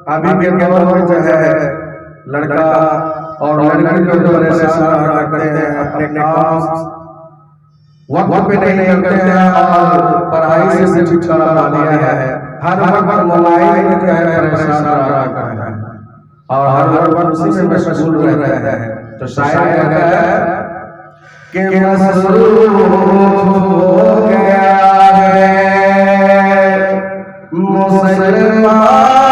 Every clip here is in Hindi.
अभी के दौर में जो है लड़का और लड़की को जो परेशान करते हैं, अपने काम वक्त पे नहीं करते हैं और पढ़ाई से छुटकारा पा लिया है। हर वक्त मोबाइल में जो है परेशान करता है और हर वक्त उसी में मशगूल रहता है। तो शायद कहता है कि मसरूफ हो गया है मुसलमान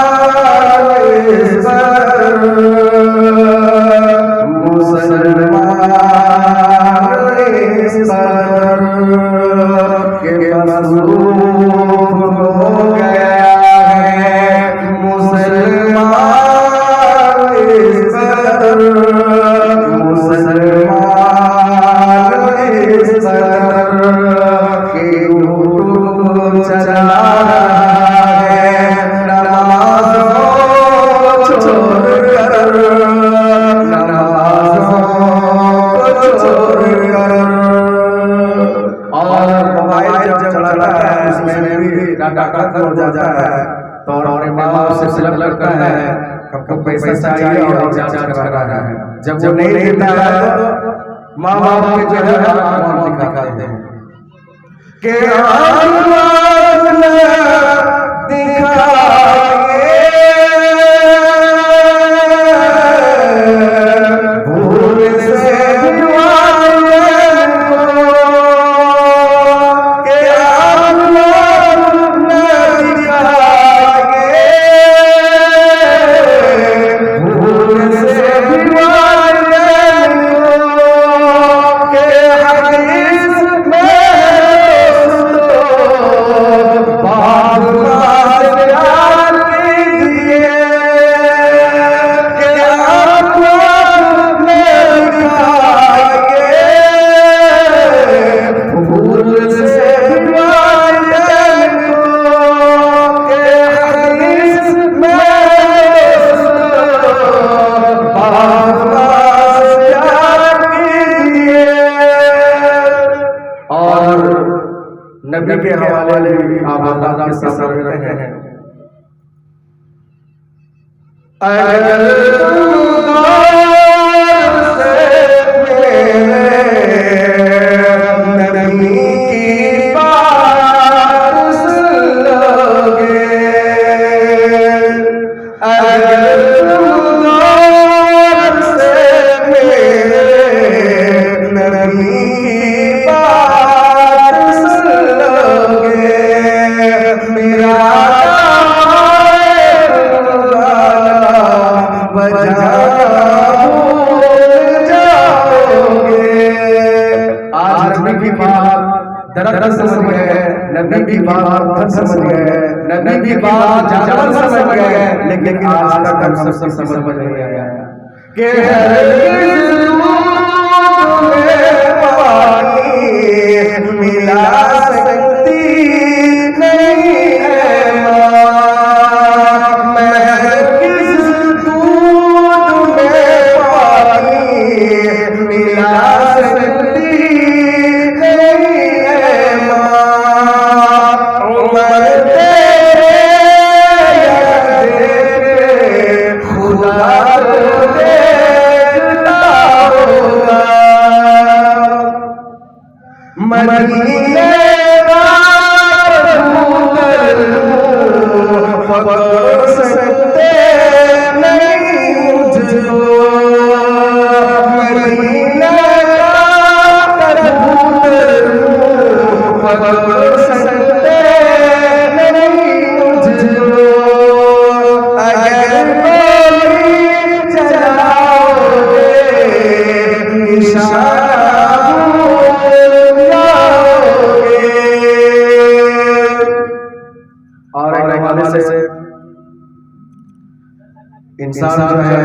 हो जाता है तो और माँ बाप से सिलक लगता है कब पैसा चाहिए और रिचार्ज करा रहा है। जब वो नहीं देता है तो माँ बाप के जो है आंख दिखाते हैं कि नबी के हवाले भी आप के सामने रखे हैं। अगर दरअसल समझ गए, नबी की बात समझ गए, नबी की बात जानवर समझ गए, लेकिन आज तक हम सब समझ नहीं आया कि पानी मिला सकती नहीं है मैं किस दूध में पानी मिला सकती मदीने गोली चलाओगे निशाना भूल जाओगे। और एक हवाले से इंसान जो है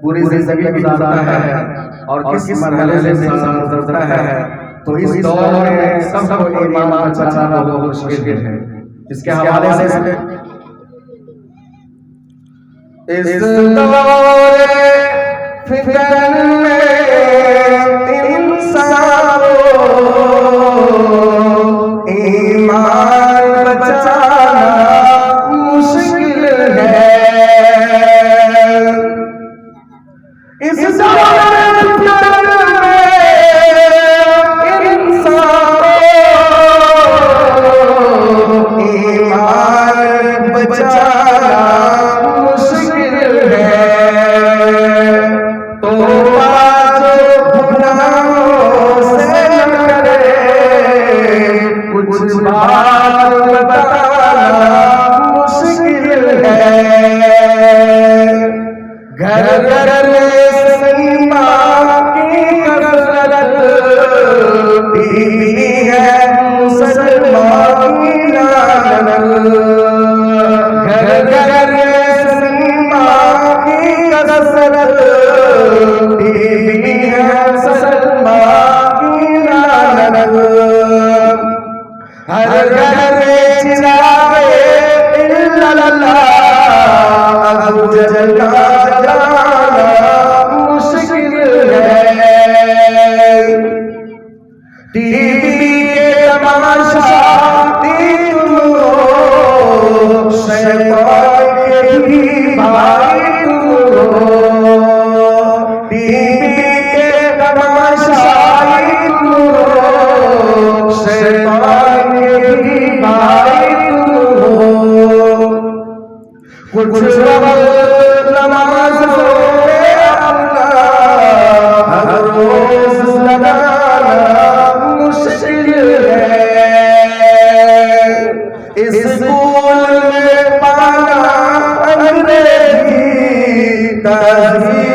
पूरी जिंदगी गुजारता है और किस मरहले से इंसान गुजरता है, तो इस दौर में सबको ईमान बचाना बहुत मुश्किल है। इसके हवाले से इस दौर फितन में इंसान को ईमान बचाना मुश्किल है। इस दौर फितन में इंसान को ईमान बचाना मुश्किल है। तो गुनाहों से करे कुछ बात बताना मुश्किल है। घर घर सही माँ की कसरत बीवी है मुसलमान की लानत। घर घर सही माँ की कसरत बीवी है मुसलमान की लानत। हर घर चिरागे इल्लल्लाह अब जला जलाना मुश्किल है। टीवी के तमाशा तुम हो, शैतान के भी भाई तुम हो। टीवी के तमाशा तुम हो, शैतान के भी भाई तुम हो। कुछ वक्त नमाज़ों में अपना हर रोज लगाना मुश्किल है। स्कूल में पाना अंग्रेजी तहज़ीब